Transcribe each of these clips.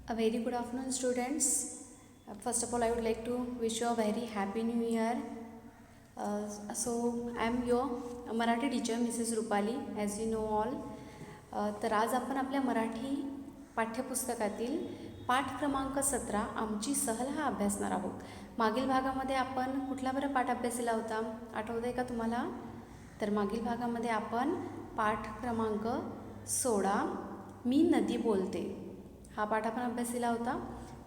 A very good afternoon, students. First of all, I would like to wish you a very happy new year. I am your Marathi teacher, Mrs. Rupali, as you know all. तर आज आपण आपल्या मराठी पाठ्यपुस्तकातील पाठ क्रमांक 17 आमची सहल हा अभ्यासणार आहोत. मागील भागामध्ये आपण कुठला बरं पाठ अभ्यासला होता, आठवतंय का तुम्हाला? तर मागील भागामध्ये आपण पाठ क्रमांक 16 मी नदी बोलते हा पाठ आपण अभ्यासला होता.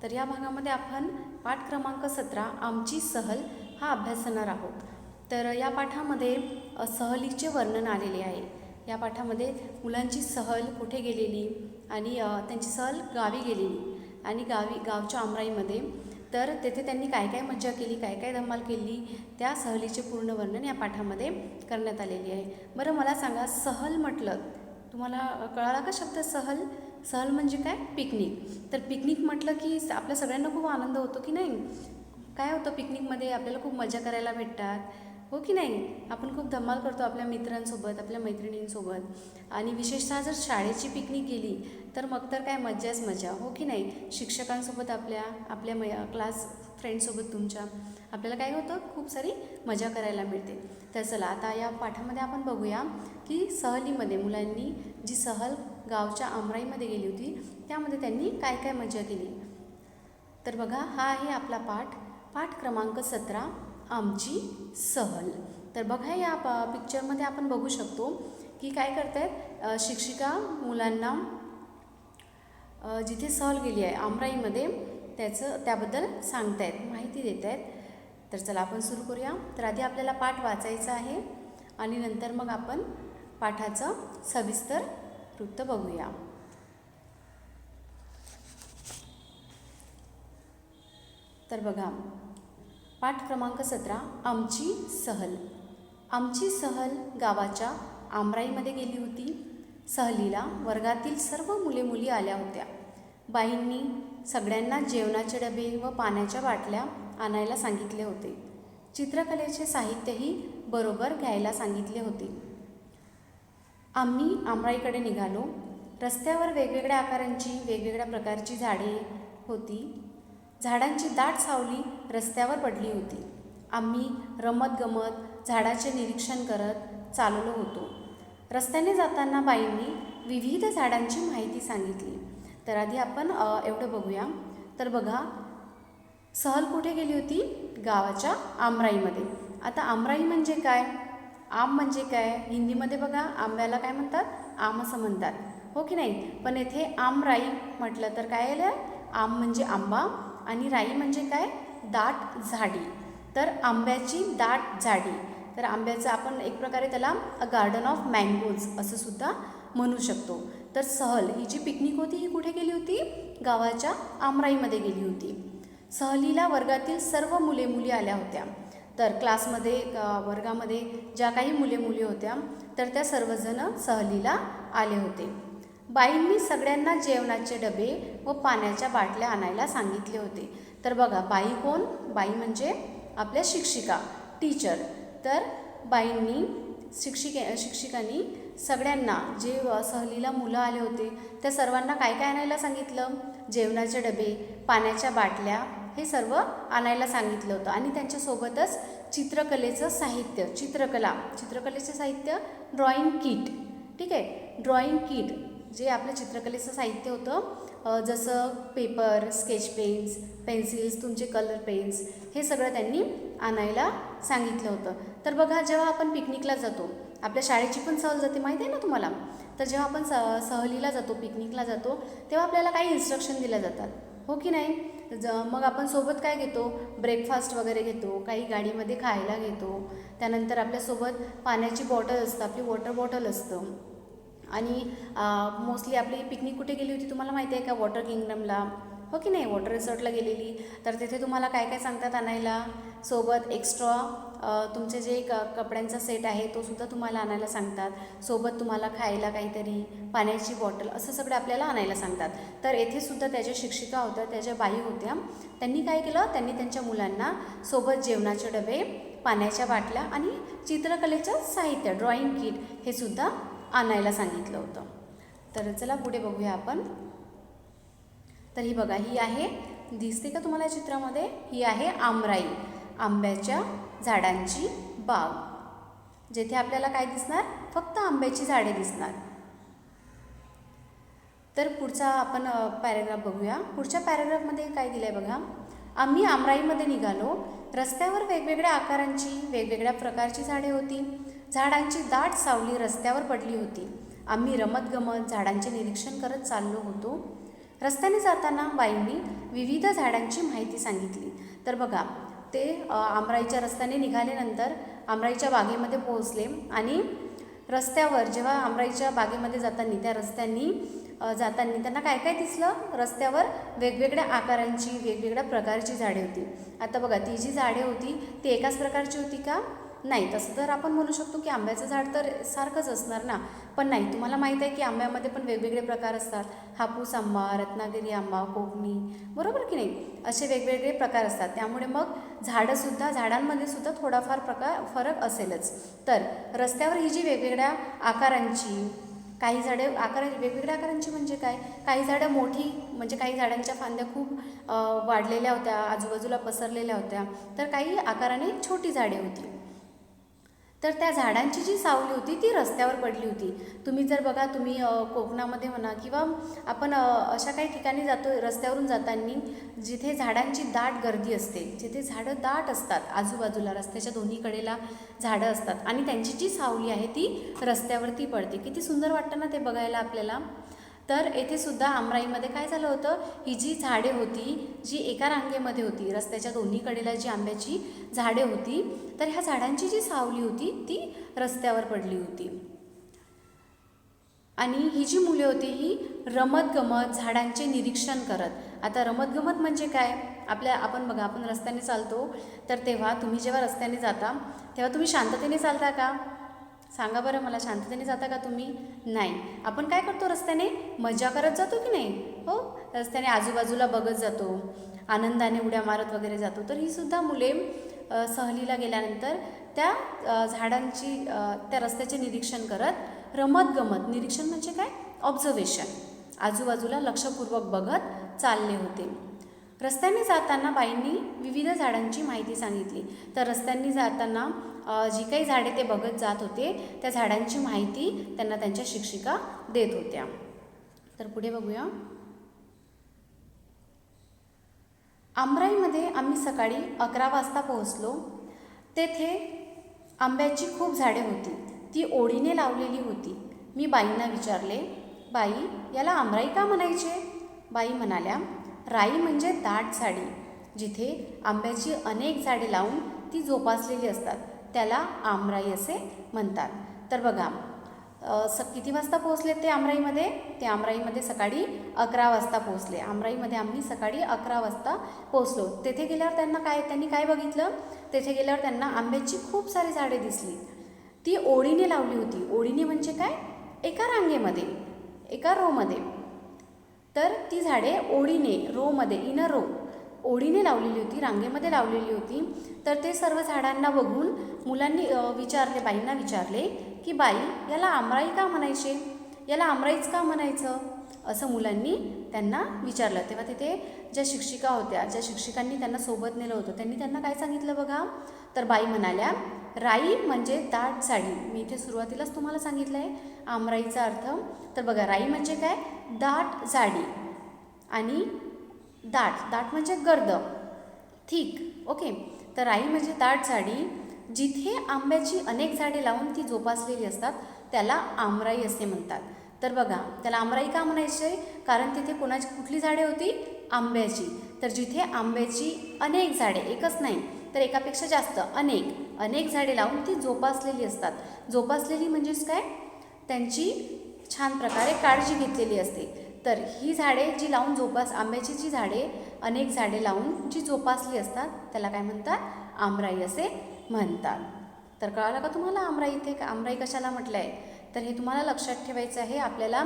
तर या भागामध्ये आपण पाठ क्रमांक 17 आमची सहल हा अभ्यासणार आहोत. तर या पाठामध्ये सहलीचे वर्णन आलेले आहे. या पाठामध्ये मुलांची सहल कुठे गेलेली आणि त्यांची सहल गावी गेलेली आणि गावच्या आमराईमध्ये, तर तेथे त्यांनी काय काय मज्जा केली, काय काय धमाल केली, त्या सहलीचे पूर्ण वर्णन या पाठामध्ये करण्यात आलेले आहे. बरं मला सांगा, सहल म्हटलं तुम्हाला कळाला का शब्द सहल? सहल म्हणजे काय? पिकनिक. तर पिकनिक म्हटलं की आपल्या सगळ्यांना खूप आनंद होतो की नाही? काय होतं पिकनिकमध्ये? आपल्याला खूप मजा करायला भेटतात, हो की नाही? आपण खूप धमाल करतो आपल्या मित्रांसोबत, आपल्या मैत्रिणींसोबत. आणि विशेषतः जर शाळेची पिकनिक गेली तर मग तर काय मज्जाच मजा, हो की नाही? शिक्षकांसोबत आपल्या क्लास फ्रेंडसोबत तुमच्या आपल्याला काय होतं, खूप सारी मजा करायला मिळते. तर चला आता या पाठामध्ये आपण बघूया की सहलीमध्ये मुलांनी जी सहल गावच्या आमराईमध्ये गेली होती त्यामध्ये त्यांनी काय काय मजा केली. तर बघा, हा आहे आपला पाठ क्रमांक 17 आमची सहल. तर बघा, या पिक्चरमध्ये आपण बघू शकतो की काय करतायत शिक्षिका मुलांना जिथे सहल गेली आहे आमराईमध्ये त्याबद्दल सांगतायत, माहिती देत आहेत. तर चला आपण सुरू करूया. तर आधी आपल्याला पाठ वाचायचा आहे आणि नंतर मग आपण पाठाचं सविस्तर वृत्त बघूया. तर बघा, पाठ क्रमांक 17 आमची सहल. आमची सहल गावाच्या आमराईमध्ये गेली होती. सहलीला वर्गातील सर्व मुली आल्या होत्या. बाईंनी सगळ्यांना जेवणाचे डबे व पाण्याच्या बाटल्या आणायला सांगितले होते. चित्रकलेचे साहित्यही बरोबर घ्यायला सांगितले होते. आम्ही आमराईकडे निघालो. रस्त्यावर वेगवेगळ्या आकारांची वेगवेगळ्या प्रकारची झाडे होती. झाडांची दाट सावली रस्त्यावर पडली होती. आम्ही रमत-गमत झाडाचे निरीक्षण करत चाललो होतो. रस्त्याने जाताना बाईंनी विविध झाडांची माहिती सांगितली. तर आधी आपण एवढं बघूया. तर बघा, सहल कुठे गेली होती? गावाच्या आमराईमध्ये. आता आमराई म्हणजे काय? आम म्हणजे काय? हिंदीमध्ये बघा आंब्याला काय म्हणतात? आम असं म्हणतात, हो की नाही? पण येथे आमराई म्हटलं तर काय आलं? आम म्हणजे आंबा आणि राई म्हणजे काय? दाट झाडी. तर आंब्याची दाट झाडी. तर आंब्याचं आपण एक प्रकारे त्याला अ गार्डन ऑफ मँगोज असं सुद्धा म्हणू शकतो. तर सहल ही जी पिकनिक होती ही कुठे गेली होती? गावाच्या आमराईमध्ये गेली होती. सहलीला वर्गातील सर्व मुली आल्या होत्या. तर क्लासमध्ये वर्गामध्ये ज्या काही मुली होत्या तर त्या सर्वजण सहलीला आले होते. बाईंनी सगळ्यांना जेवणाचे डबे व पाण्याच्या बाटल्या आणायला सांगितले होते. तर बघा, बाई कोण? बाई म्हणजे आपल्या शिक्षिका, टीचर. तर बाईंनी शिक्षिकांनी सगळ्यांना जे सहलीला मुलं आले होते त्या सर्वांना काय काय आणायला सांगितलं? जेवणाचे डबे, पाण्याच्या बाटल्या हे सर्व आणायला सांगितलं होतं. आणि त्यांच्यासोबतच चित्रकलेचं साहित्य, चित्रकलेचं साहित्य ड्रॉइंग किट. ठीक आहे, ड्रॉइंग किट जे आपलं चित्रकलेचं साहित्य होतं, जसं पेपर, स्केच पेन्स, पेन्सिल्स, तुमचे कलर पेन्स, हे सगळं त्यांनी आणायला सांगितलं होतं. तर बघा, जेव्हा आपण पिकनिकला जातो, आपल्या शाळेची पण सहल जाते, माहिती आहे ना तुम्हाला? तर जेव्हा आपण सहलीला जातो, पिकनिकला जातो, तेव्हा आपल्याला काही इन्स्ट्रक्शन दिल्या जातात, हो की नाही? मग आपण सोबत काय घेतो? ब्रेकफास्ट वगैरे घेतो, काही गाडीमध्ये खायला घेतो. त्यानंतर आपल्यासोबत पाण्याची बॉटल असतं, आपली वॉटर बॉटल असतं. आणि मोस्टली आपली पिकनिक कुठे गेली होती तुम्हाला माहिती आहे का? वॉटर किंगडमला, हो की नाही? वॉटर रिसॉर्टला गेलेली. तर तिथे तुम्हाला काय काय सांगतात आणायला? सोबत एक्स्ट्रा तुमचे जे कपड्यांचा सेट आहे तो सुद्धा तुम्हाला आणायला सांगतात. सोबत तुम्हाला खायला काहीतरी, पाण्याची बॉटल, असं सगळं आपल्याला आणायला सांगतात. तर येथे सुद्धा त्याच्या शिक्षिका होत्या, त्याच्या बाई होत्या. त्यांनी काय केलं? त्यांनी त्यांच्या मुलांना सोबत जेवणाचे डबे, पाण्याच्या बाटल्या आणि चित्रकलेचं साहित्य, ड्रॉइंग किट हे सुद्धा आणायला सांगितलं होतं. तर चला पुढे बघूया आपण. तर ही बघा, ही आहे, दिसते का तुम्हाला चित्रामध्ये, ही आहे आमराई, आंब्याच्या झाडांची बाग, जेथे आपल्याला काय दिसणार, फक्त आंब्याची झाडे दिसणार. तर पुढचा आपण पॅरेग्राफ बघूया. पुढच्या पॅरेग्राफमध्ये काय दिलं आहे बघा. आम्ही आमराईमध्ये निघालो. रस्त्यावर वेगवेगळ्या आकारांची, वेगवेगळ्या प्रकारची झाडे होती. झाडांची दाट सावली रस्त्यावर पडली होती. आम्ही रमतगमत झाडांचे निरीक्षण करत चाललो होतो. रस्त्याने जाताना बाईंनी विविध झाडांची माहिती सांगितली. तर बघा, ते आमराईच्या रस्त्याने निघाल्यानंतर आमराईच्या बागेमध्ये पोहोचले आणि रस्त्यावर जेव्हा आमराईच्या बागेमध्ये जाताना, त्या रस्त्यांनी जाताना त्यांना काय काय दिसलं, रस्त्यावर वेगवेगळ्या आकारांची, वेगवेगळ्या प्रकारची झाडे होती. आता बघा, ती जी झाडे होती ती एकाच प्रकारची होती का, नाही. तसं तर आपण म्हणू शकतो की आंब्याचं झाड तर सारखंच असणार ना, पण नाही. तुम्हाला माहीत आहे की आंब्यामध्ये पण वेगवेगळे प्रकार असतात. हापूस आंबा, रत्नागिरी आंबा, कोकणी, बरोबर की नाही, असे वेगवेगळे प्रकार असतात. त्यामुळे मग झाडांमध्ये सुद्धा थोडाफार फरक असेलच. तर रस्त्यावर ही जी वेगवेगळ्या आकारांची, काही झाडे वेगवेगळ्या आकारांची म्हणजे काय, काही झाडं मोठी, म्हणजे काही झाडांच्या फांद्या खूप वाढलेल्या होत्या, आजूबाजूला पसरलेल्या होत्या, तर काही आकाराने छोटी झाडे होती. तर त्या झाडांची जी सावली होती ती रस्त्यावर पडली होती. तुम्ही जर बघा, तुम्ही कोकणामध्ये म्हणा किंवा आपण अशा काही ठिकाणी जातो, रस्त्यावरून जाताना जिथे झाडांची दाट गर्दी असते, जिथे झाडं दाट असतात, आजूबाजूला रस्त्याच्या दोन्ही कडेला झाडं असतात आणि त्यांची जी सावली आहे ती रस्त्यावरती पडते. किती सुंदर वाटतं ना ते बघायला आपल्याला. तर येथे सुद्धा आमराईमध्ये काय झालं होतं, ही जी झाडे होती, जी एका रांगेमध्ये होती, रस्त्याच्या दोन्ही कडेला जी आंब्याची झाडे होती, तर ह्या झाडांची जी सावली होती ती रस्त्यावर पडली होती. आणि ही जी मुले होती ही रमतगमत झाडांचे निरीक्षण करत. आता रमतगमत म्हणजे काय, आपण रस्त्याने चालतो, तर तेव्हा तुम्ही जेव्हा रस्त्याने जाता तेव्हा तुम्ही शांततेने चालता का, सांगा बरं मला, शांततेने जाता का तुम्ही, नाही. आपण काय करतो, रस्त्याने मजा करत जातो की नाही, हो, रस्त्याने आजूबाजूला बघत जातो, आनंदाने उड्या मारत वगैरे जातो. तर ही सुद्धा मुले सहलीला गेल्यानंतर त्या झाडांची, त्या रस्त्याचे निरीक्षण करत, रमतगमत, निरीक्षण म्हणजे काय, ऑब्झर्वेशन, आजूबाजूला लक्षपूर्वक बघत चालले होते. रस्त्याने जाताना बाईंनी विविध झाडांची माहिती सांगितली. तर रस्त्यांनी जाताना जी काही झाडे ते बघत जात होते त्या झाडांची माहिती त्यांना त्यांच्या शिक्षिका देत होत्या. तर पुढे बघूया. आमराईमध्ये आम्ही सकाळी 11 वाजता पोहोचलो. तेथे आंब्याची खूप झाडे होती. ती ओढीने लावलेली होती. मी बाईंना विचारले, बाई, याला आमराई का म्हणायचे? बाई म्हणाल्या, राई म्हणजे दाट झाडी, जिथे आंब्याची अनेक झाडे लावून ती जोपासलेली असतात, त्याला आमराई असे म्हणतात. तर बघा, किती वाजता पोहोचले ते आमराईमध्ये? ते आमराईमध्ये सकाळी 11 वाजता पोहोचले. आमराईमध्ये आम्ही सकाळी 11 वाजता पोहोचलो. तेथे गेल्यावर त्यांनी काय बघितलं? तेथे गेल्यावर त्यांना आंब्याची खूप सारी झाडे दिसली. ती ओढीने लावली होती. ओढीने म्हणजे काय? एका रांगेमध्ये, एका रोमध्ये. तर ती झाडे ओढीने, रोमध्ये, इनर रो, ओढीने लावलेली होती, रांगेमध्ये लावलेली होती. तर ते सर्व झाडांना बघून मुलांनी बाईंना विचारले की बाई, याला आमराई का म्हणायचे? याला आमराईच का म्हणायचं? असं मुलांनी त्यांना विचारलं. तेव्हा तिथे ज्या शिक्षिका होत्या, ज्या शिक्षिकांनी त्यांना सोबत नेलं होतं, त्यांनी त्यांना काय सांगितलं बघा. तर बाई म्हणाल्या, राई म्हणजे दाट झाडी. मी इथे सुरुवातीलाच तुम्हाला सांगितलं आहे आमराईचा अर्थ. तर बघा, राई म्हणजे काय? दाट झाडी. आणि दाट म्हणजे गर्द, थिक, ओके. तर राई म्हणजे दाट झाडी, जिथे आंब्याची अनेक झाडे लावून ती जोपासलेली असतात, त्याला आमराई असे म्हणतात. तर बघा, त्याला आमराई का म्हणायचे? कारण तिथे कुठली झाडे होती? आंब्याची. तर जिथे आंब्याची अनेक झाडे, एकच नाही तर एकापेक्षा जास्त, अनेक झाडे लावून ती जोपासलेली असतात. जोपासलेली म्हणजेच काय? त्यांची छान प्रकारे काळजी घेतलेली असते. तर ही झाडे जी लावून आंब्याची जी झाडे, अनेक झाडे लावून जी जोपासली असतात, त्याला काय म्हणतात? आमराई असे म्हणतात. तर कळालं का तुम्हाला आमराई इथे आमराई कशाला म्हटलं आहे? तर हे तुम्हाला लक्षात ठेवायचं आहे. आपल्याला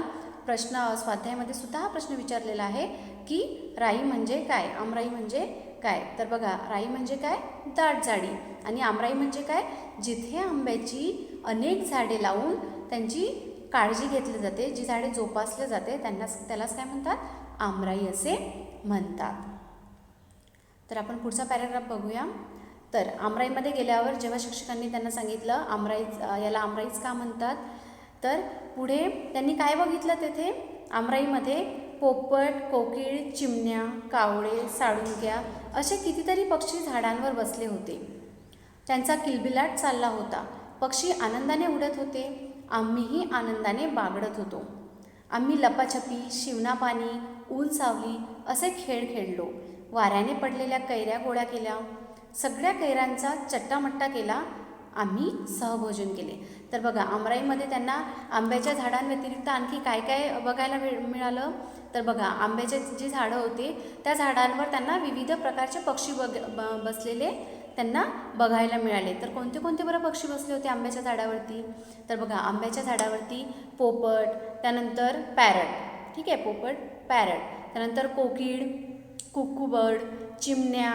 स्वाध्यायामध्ये सुद्धा हा प्रश्न विचारलेला आहे की राई म्हणजे काय, आमराई म्हणजे काय? तर बघा, राई म्हणजे काय? दाट झाडी. आणि आमराई म्हणजे काय? जिथे आंब्याची अनेक झाडे लावून त्यांची काळजी घेतली जाते, जी झाडे जोपासले जाते, त्यालाच काय म्हणतात? आमराई असे म्हणतात. तर आपण पुढचा पॅराग्राफ बघूया. तर आमराईमध्ये गेल्यावर जेव्हा शिक्षकांनी त्यांना सांगितलं याला आमराईच का म्हणतात, तर पुढे त्यांनी काय बघितलं, तेथे आमराईमध्ये पोपट, कोकिळ, चिमण्या, कावळे, साळुंक्या असे कितीतरी पक्षी झाडांवर बसले होते. त्यांचा किलबिलाट चालला होता. पक्षी आनंदाने उडत होते. आम्हीही आनंदाने बागडत होतो. आम्ही लपाछपी, शिवणापाणी, ऊन सावली असे खेळ खेळलो. वाऱ्याने पडलेल्या कैऱ्या गोळा केल्या. सगळ्या कैऱ्यांचा चट्टामट्टा केला. आम्ही सहभोजन केले. तर बघा, आमराईमध्ये त्यांना आंब्याच्या झाडांव्यतिरिक्त आणखी काय काय बघायला मिळालं. तर बघा, आंब्याचे जी झाडं होती त्या झाडांवर त्यांना विविध प्रकारचे पक्षी बसलेले त्यांना बघायला मिळाले. तर कोणते कोणते बरं पक्षी बसले होते आंब्याच्या झाडावरती. तर बघा, आंब्याच्या झाडावरती पोपट, त्यानंतर पॅरट, ठीक आहे, पोपट, पॅरट, त्यानंतर कोकिळ, कुक्कू बर्ड, चिमण्या,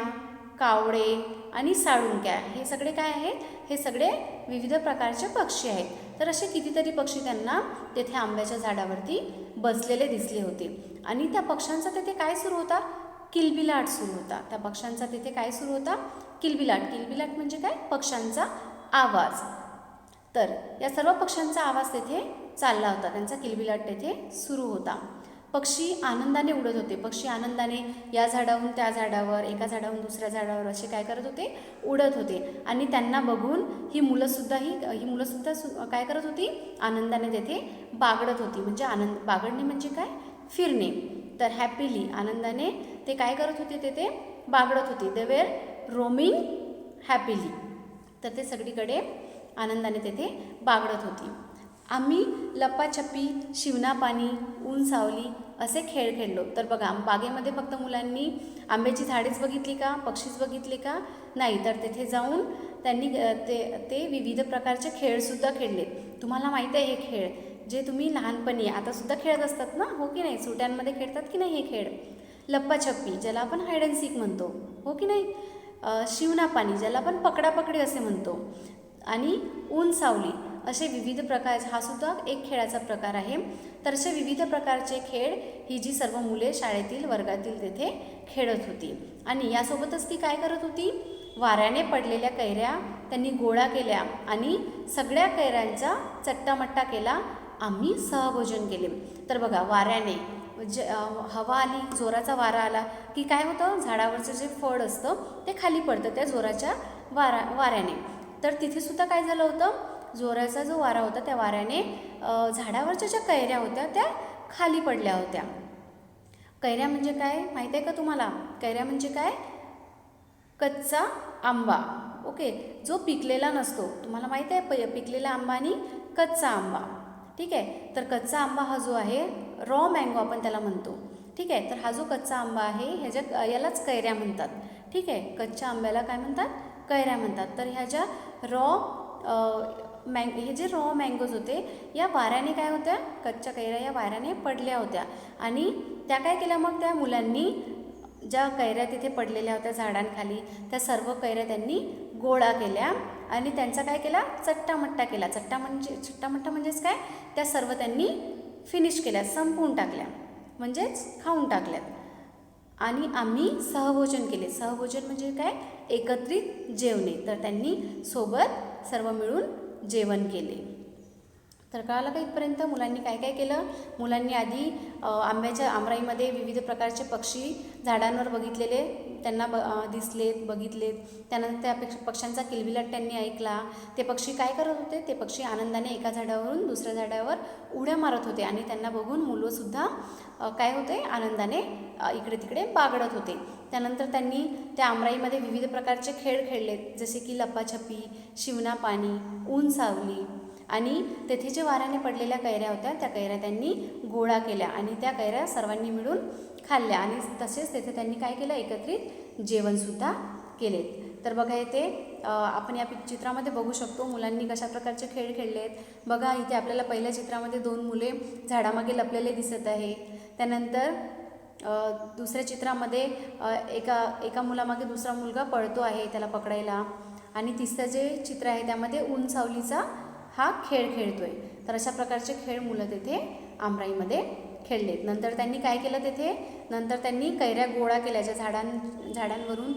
कावळे आणि साळुंक्या, हे सगळे काय आहेत, हे सगळे विविध प्रकारचे पक्षी आहेत. तर असे कितीतरी पक्षी त्यांना तेथे आंब्याच्या झाडावरती बसलेले दिसले होते. आणि त्या पक्ष्यांचा तेथे काय सुरू होता, किलबिलाट सुरू होता. त्या पक्ष्यांचा तिथे काय सुरू होता, किलबिलाट. किलबिलाट म्हणजे काय, पक्ष्यांचा आवाज. तर या सर्व पक्ष्यांचा आवाज तेथे चालला होता, त्यांचा किलबिलाट तेथे सुरू होता. पक्षी आनंदाने उडत होते. पक्षी आनंदाने या झाडावरून त्या झाडावर, एका झाडावरून दुसऱ्या झाडावर असे काय करत होते, उडत होते. आणि त्यांना बघून ही मुलंसुद्धा काय करत होती, आनंदाने तेथे बागडत होती. म्हणजे बागडणे म्हणजे काय, फिरणे. तर हॅपीली, आनंदाने ते काय करत होते, तेथे बागडत होते. They were roaming happily. तर ते सगळीकडे आनंदाने तेथे बागडत होती. आम्ही लपाछपी, शिवणापाणी, ऊन सावली असे खेळ खेळलो. तर बघा, बागेमध्ये फक्त मुलांनी आंब्याची झाडेच बघितली का, पक्षीच बघितले का, नाही, तर तेथे जाऊन त्यांनी ते विविध प्रकारचे खेळसुद्धा खेळले. तुम्हाला माहीत आहे हे खेळ जे तुम्ही लहानपणी आतासुद्धा खेळत असतात ना, हो की नाही, सुट्यांमध्ये खेळतात की नाही हे खेळ. लप्पाछप्पी, ज्याला आपण हाईड अँड सीक म्हणतो, हो की नाही. शिवणापाणी, ज्याला आपण पकडापकडी असे म्हणतो. आणि ऊन सावली असे विविध प्रकारचे, हा सुद्धा एक खेळाचा प्रकार आहे. तर असे विविध प्रकारचे खेळ ही जी सर्व मुले शाळेतील वर्गातील तेथे खेळत होती. आणि यासोबतच ती काय करत होती, वाऱ्याने पडलेल्या कैऱ्या त्यांनी गोळा केल्या आणि सगळ्या कैऱ्यांचा चट्टामट्टा केला. आम्ही सहभोजन केले. तर बघा, वाऱ्याने हवा आली, जोराचा वारा आला की काय होतं, झाडावरचं जे फळ असतं ते खाली पडतं त्या जोराच्या वाऱ्याने. तर तिथे सुद्धा काय झालं होतं, जोराचा जो वारा होता त्या वाऱ्याने झाडावरच्या ज्या कैऱ्या होत्या त्या खाली पडल्या होत्या. कैऱ्या म्हणजे काय माहीत आहे का तुम्हाला, कैऱ्या म्हणजे काय, कच्चा आंबा. ओके, जो पिकलेला नसतो. तुम्हाला माहीत आहे पिकलेला आंबा आणि कच्चा आंबा, ठीक आहे. तर कच्चा आंबा हा जो आहे, रॉ मँगो आपण त्याला म्हणतो, ठीक आहे. तर हा जो कच्चा आंबा आहे यालाच कैऱ्या म्हणतात, ठीक आहे. कच्च्या आंब्याला काय म्हणतात, कैऱ्या म्हणतात. तर ह्या ज्या हे जे रॉ मँगोज होते या वाऱ्याने काय होत्या, कच्च्या कैऱ्या या वाऱ्याने पडल्या होत्या. आणि त्या काय केल्या, मग त्या मुलांनी ज्या कैऱ्या तिथे पडलेल्या होत्या झाडांखाली त्या सर्व कैऱ्या त्यांनी गोळा केल्या आणि त्यांचा काय केला, चट्टामट्टा केला. चट्टामट्टा म्हणजेच काय, त्या सर्व त्यांनी फिनिश केल्या, संपवून टाकल्या, म्हणजेच खाऊन टाकल्यात. आणि आम्ही सहभोजन केले. सहभोजन म्हणजे काय, एकत्रित जेवणे. तर त्यांनी सोबत सर्व मिळून जेवण केले. तर कळालं का इथपर्यंत. मुलांनी काय काय केलं, मुलांनी आधी आमराईमध्ये विविध प्रकारचे पक्षी झाडांवर बघितलेले त्यांना बघितलेत. त्यानंतर त्या पक्ष्यांचा किलबिलाट त्यांनी ऐकला. ते पक्षी काय करत होते, ते पक्षी आनंदाने एका झाडावरून दुसऱ्या झाडावर उड्या मारत होते आणि त्यांना बघून मुलंसुद्धा काय होते, आनंदाने इकडे तिकडे बागडत होते. त्यानंतर त्यांनी त्या आमराईमध्ये विविध प्रकारचे खेळ खेळले, जसे की लपाछपी, शिवणापाणी, ऊन सावली. आणि तेथे जे वाऱ्याने पडलेल्या कैऱ्या होत्या त्या कैऱ्या त्यांनी गोळा केल्या आणि त्या कैऱ्या सर्वांनी मिळून खाल्ल्या. आणि तसेच तेथे त्यांनी काय केलं, एकत्रित जेवणसुद्धा केले. तर बघा, इथे आपण या चित्रामध्ये बघू शकतो मुलांनी कशा प्रकारचे खेळ खेळले आहेत. बघा, इथे आपल्याला पहिल्या चित्रामध्ये 2 मुले झाडामागे लपलेले दिसत आहे. त्यानंतर दुसऱ्या चित्रामध्ये एका मुलामागे दुसरा मुलगा पळतो आहे त्याला पकडायला. आणि तिसरं जे चित्र आहे त्यामध्ये ऊन सावलीचा हा खेळ खेळतोय. तर अशा प्रकारचे खेळ मुलं तेथे आमराईमध्ये खेळलेत. नंतर त्यांनी काय केलं, तेथे नंतर त्यांनी कैऱ्या गोळा केल्या, ज्या झाडांवरून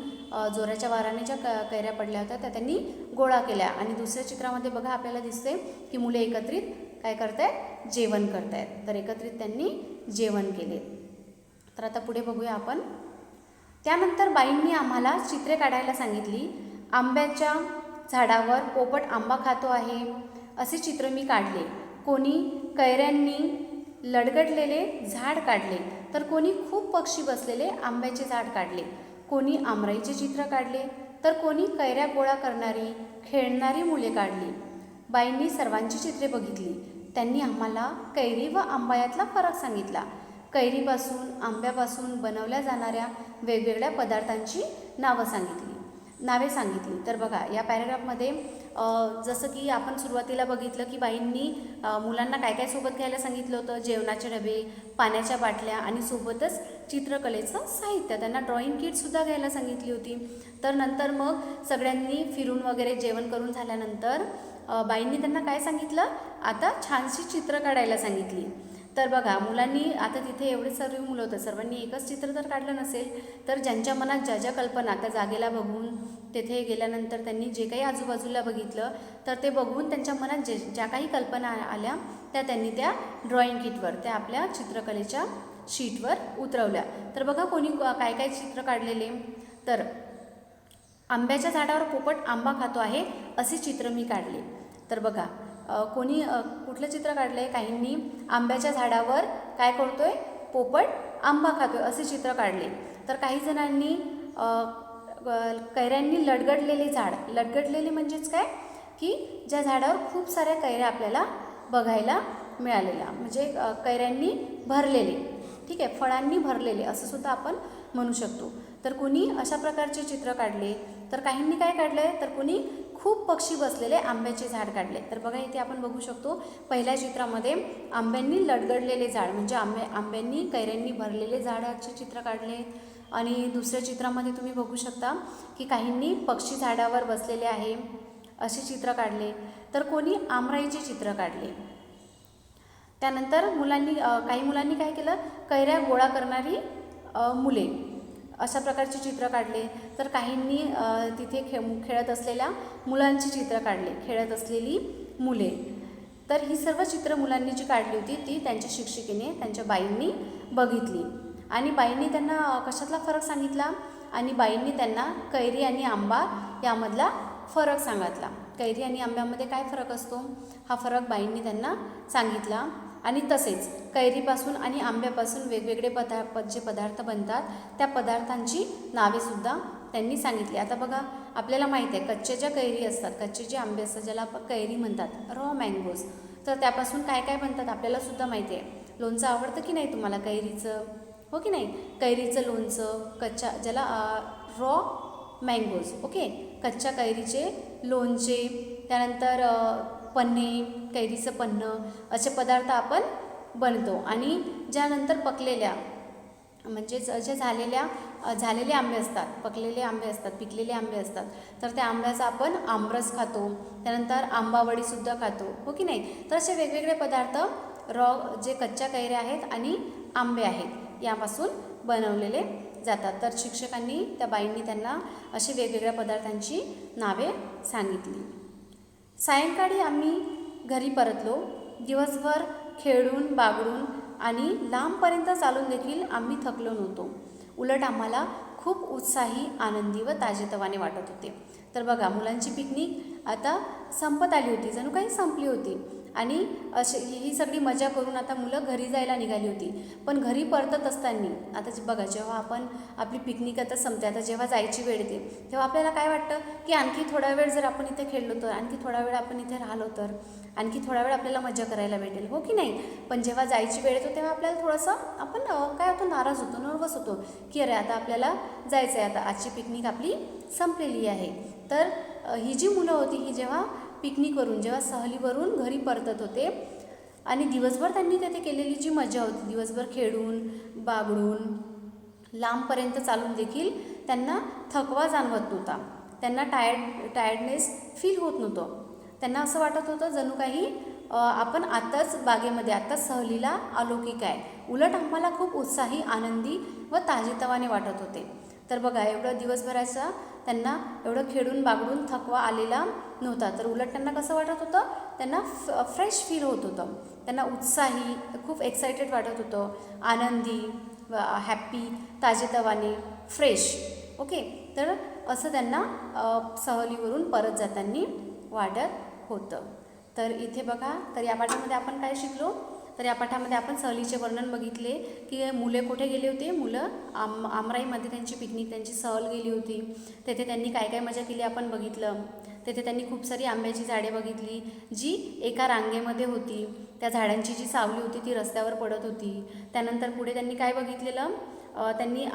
जोराच्या वाराने ज्या कैऱ्या पडल्या होत्या त्या त्यांनी गोळा केल्या. आणि दुसऱ्या चित्रामध्ये बघा आपल्याला दिसते की मुले एकत्रित काय करतायत, जेवण करतायत. तर एकत्रित त्यांनी जेवण केले. तर आता पुढे बघूया आपण. त्यानंतर बाईंनी आम्हाला चित्रे काढायला सांगितली. आंब्याच्या झाडावर पोपट आंबा खातो आहे असे चित्र मी काढले. कोणी कैऱ्यांनी लडगडलेले झाड काढले, तर कोणी खूप पक्षी बसलेले आंब्याचे झाड काढले. कोणी आमराईचे चित्र काढले, तर कोणी कैऱ्या गोळा करणारी खेळणारी मुले काढली. बाईंनी सर्वांची चित्रे बघितली. त्यांनी आम्हाला कैरी व आंबा यातला फरक सांगितला. कैरीपासून आंब्यापासून बनवल्या जाणाऱ्या वेगवेगळ्या पदार्थांची नावे सांगितली. तर बघा या पॅरेग्राफमध्ये जसं की आपण सुरुवातीला बघितलं की बाईंनी मुलांना काय काय सोबत घ्यायला सांगितलं होतं. जेवणाचे डबे, पाण्याच्या बाटल्या आणि सोबतच चित्रकलेचं साहित्य, त्यांना ड्रॉइंग किटसुद्धा घ्यायला सांगितली होती. तर नंतर मग सगळ्यांनी फिरून वगैरे जेवण करून झाल्यानंतर बाईंनी त्यांना काय सांगितलं, आता छानशी चित्र काढायला सांगितली. तर बघा मुलांनी आता तिथे एवढे सर्व मुलं होतं, सर्वांनी एकच चित्र तर काढलं नसेल, तर ज्यांच्या मनात ज्या ज्या कल्पना त्या जागेला बघून तेथे गेल्यानंतर त्यांनी जे काही आजूबाजूला बघितलं तर ते बघून त्यांच्या मनात ज्या काही कल्पना आल्या त्या त्यांनी त्या ड्रॉइंग किटवर, त्या आपल्या चित्रकलेच्या शीटवर उतरवल्या. तर बघा कोणी काय काय चित्र काढलेले. तर आंब्याच्या झाडावर पोपट आंबा खातो आहे असे चित्र मी काढले. तर बघा कोणी कुठलं चित्र काढलं आहे, काहींनी आंब्याच्या झाडावर काय करतोय, पोपट आंबा खातोय असे चित्र काढले. तर काही जणांनी कैऱ्यांनी लडगडलेले झाड, लडगडलेले म्हणजेच काय की ज्या झाडावर खूप साऱ्या कैऱ्या आपल्याला बघायला मिळालेल्या, म्हणजे कैऱ्यांनी भरलेले, ठीक आहे, फळांनी भरलेले असं सुद्धा आपण म्हणू शकतो. तर कोणी अशा प्रकारचे चित्र काढले. तर काहींनी काय काढलं आहे, तर कोणी खूप पक्षी बसलेले आंब्याचे झाड काढले. तर बघा इथे आपण बघू शकतो पहिल्या चित्रामध्ये आंब्यांनी लडगडलेले झाड म्हणजे आंब्यांनी कैऱ्यांनी भरलेले झाडाचे चित्र काढले. आणि दुसऱ्या चित्रामध्ये तुम्ही बघू शकता की काहींनी पक्षी झाडावर बसलेले आहे असे चित्र काढले. तर कोणी आमराईचे चित्र काढले. त्यानंतर काही मुलांनी काय केलं, कैऱ्या गोळा करणारी मुले अशा प्रकारचे चित्र काढले. तर काहींनी तिथे खेळत असलेल्या मुलांची चित्र काढले, खेळत असलेली मुले. तर ही सर्व चित्र मुलांनी जी काढली होती ती त्यांच्या शिक्षिकेने, त्यांच्या बाईंनी बघितली. आणि बाईंनी त्यांना कशातला फरक सांगितला, आणि बाईंनी त्यांना कैरी आणि आंबा यामधला फरक सांगितला. कैरी आणि आंब्यामध्ये काय फरक असतो हा फरक बाईंनी त्यांना सांगितला. आणि तसेच कैरीपासून आणि आंब्यापासून वेगवेगळे जे पदार्थ बनतात त्या पदार्थांची नावेसुद्धा त्यांनी सांगितली. आता बघा आपल्याला माहीत आहे कच्च्या ज्या कैरी असतात, कच्चे जे आंबे असतात ज्याला आपण कैरी म्हणतात, रॉ मँगोज, तर त्यापासून काय काय बनतात आपल्यालासुद्धा माहिती आहे. लोणचं आवडतं की नाही तुम्हाला कैरीचं, हो की नाही, कैरीचं लोणचं, कच्च्या ज्याला रॉ मँगोज, ओके, कच्च्या कैरीचे लोणचे, त्यानंतर पन्हे, कैरीचं पन्हं असे पदार्थ आपण बनतो. आणि ज्यानंतर पकलेल्या म्हणजे जे झालेले आंबे असतात, पकलेले आंबे असतात, पिकलेले आंबे असतात, तर त्या आंब्याचा आपण आमरस खातो, त्यानंतर आंबावडीसुद्धा खातो, हो की नाही. तर असे वेगवेगळे पदार्थ रॉ जे कच्च्या कैऱ्या आहेत आणि आंबे आहेत यापासून बनवलेले जातात. तर शिक्षकांनी, त्या बाईंनी त्यांना अशी वेगवेगळ्या पदार्थांची नावे सांगितली. सायंकाळी आम्ही घरी परतलो. दिवसभर खेळून बागडून आणि लांबपर्यंत चालून देखील आम्ही थकलो नव्हतो. उलट आम्हाला खूप उत्साही, आनंदी व ताजेतवाने वाटत होते. तर बघा मुलांची पिकनिक आता संपत आली होती, जणू काही संपली होती. आणि ही सगळी मजा करून आता मुलं घरी जायला निघाली होती. पण घरी परतत असताना आता बघा जेव्हा आपण आपली पिकनिक आता संपते, आता जेव्हा जायची वेळ येते तेव्हा आपल्याला काय वाटतं की आणखी थोडा वेळ जर आपण इथे खेळलो तर, आणखी थोडा वेळ आपण इथे राहिलो तर, आणखी थोडा वेळ आपल्याला मजा करायला भेटेल, हो की नाही. पण जेव्हा जायची वेळ येतो तेव्हा आपल्याला थोडंसं आपण काय होतो, नाराज होतो, नर्वस होतो की अरे आता आपल्याला जायचं आहे, आता आजची पिकनिक आपली संपलेली आहे. तर ही जी मुलं होती ही जेव्हा पिकनिकवरून, जेव्हा सहलीवरून घरी परतत होते आणि दिवसभर त्यांनी तिथे केलेली जी मजा होती, दिवसभर खेळून बागडून लांबपर्यंत चालून देखील त्यांना थकवा जाणवत नव्हता, त्यांना टायर्डनेस फील होत नव्हतं. त्यांना असं वाटत होतं जणू काही आपण आताच बागेमध्ये आताच सहलीला आलो की काय. उलट आम्हाला खूप उत्साही, आनंदी व ताजेतवाने वाटत होते. तर बघा, एवढं दिवसभराचा त्यांना एवढं खेळून बागडून थकवा आलेला नव्हता. तर उलट त्यांना कसं वाटत होतं, त्यांना फ्रेश फील होत होतं. त्यांना उत्साही, खूप एक्सायटेड वाटत होतं, आनंदी, हॅप्पी, ताजेतवाने, फ्रेश. ओके. तर असं त्यांना सहलीवरून परत जाताना वाटत होतं. तर इथे बघा, तर या पाठामध्ये आपण काय शिकलो, तर या पाठामध्ये आपण सहलीचे वर्णन बघितले की मुले कुठे गेले होते. मुलं आमराईमध्ये त्यांची पिकनिक, त्यांची सहल गेली होती. तेथे त्यांनी काय काय मजा केली आपण बघितलं. तेथे त्यांनी खूप सारी आंब्याची झाडे बघितली, जी एका रांगेमध्ये होती. त्या झाडांची जी सावली होती ती रस्त्यावर पडत होती. त्यानंतर पुढे त्यांनी काय बघितलेलं, त्यांनी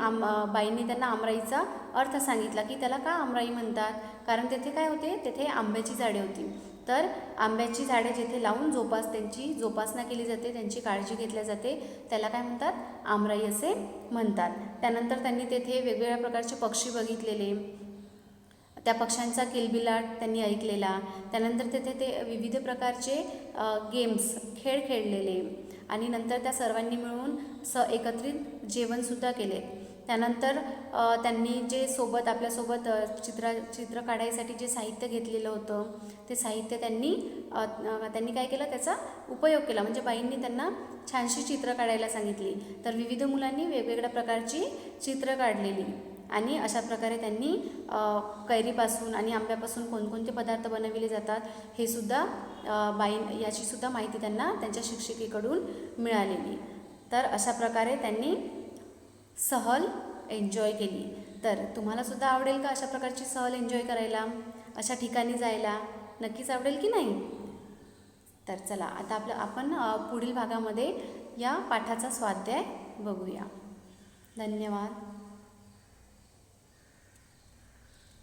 बाईंनी त्यांना आमराईचा अर्थ सांगितला की त्याला का आमराई म्हणतात, कारण तेथे काय होते, तेथे आंब्याची झाडे होती. तर आंब्याची झाडे जेथे लावून त्यांची जोपासना केली जाते, त्यांची काळजी घेतली जाते, त्याला काय म्हणतात, आमराई असे म्हणतात. त्यानंतर त्यांनी तेथे वेगवेगळ्या प्रकारचे पक्षी बघितलेले, त्या पक्ष्यांचा किलबिलाट त्यांनी ऐकलेला. त्यानंतर तेथे ते विविध प्रकारचे गेम्स, खेळ खेळलेले आणि नंतर त्या सर्वांनी मिळून एकत्रित जेवणसुद्धा केले. त्यानंतर त्यांनी जे आपल्यासोबत चित्र काढायसाठी जे साहित्य घेतलेलं होतं, ते साहित्य त्यांनी काय केलं, त्याचा उपयोग केला. म्हणजे बाईंनी त्यांना छानशी चित्र काढायला सांगितली. तर विविध मुलांनी वेगवेगळ्या प्रकारची चित्र काढलेली आणि अशा प्रकारे त्यांनी कैरीपासून आणि आंब्यापासून कोणकोणते पदार्थ बनविले जातात हे सुद्धा याचीसुद्धा माहिती त्यांना त्यांच्या शिक्षिकेकडून मिळालेली. तर अशा प्रकारे त्यांनी सहल एन्जॉय केली. तर तुम्हालासुद्धा आवडेल का अशा प्रकारची सहल एन्जॉय करायला, अशा ठिकाणी जायला? नक्कीच आवडेल की नाही? तर चला, आता आपण पुढील भागामध्ये या पाठाचा स्वाध्याय बघूया. धन्यवाद.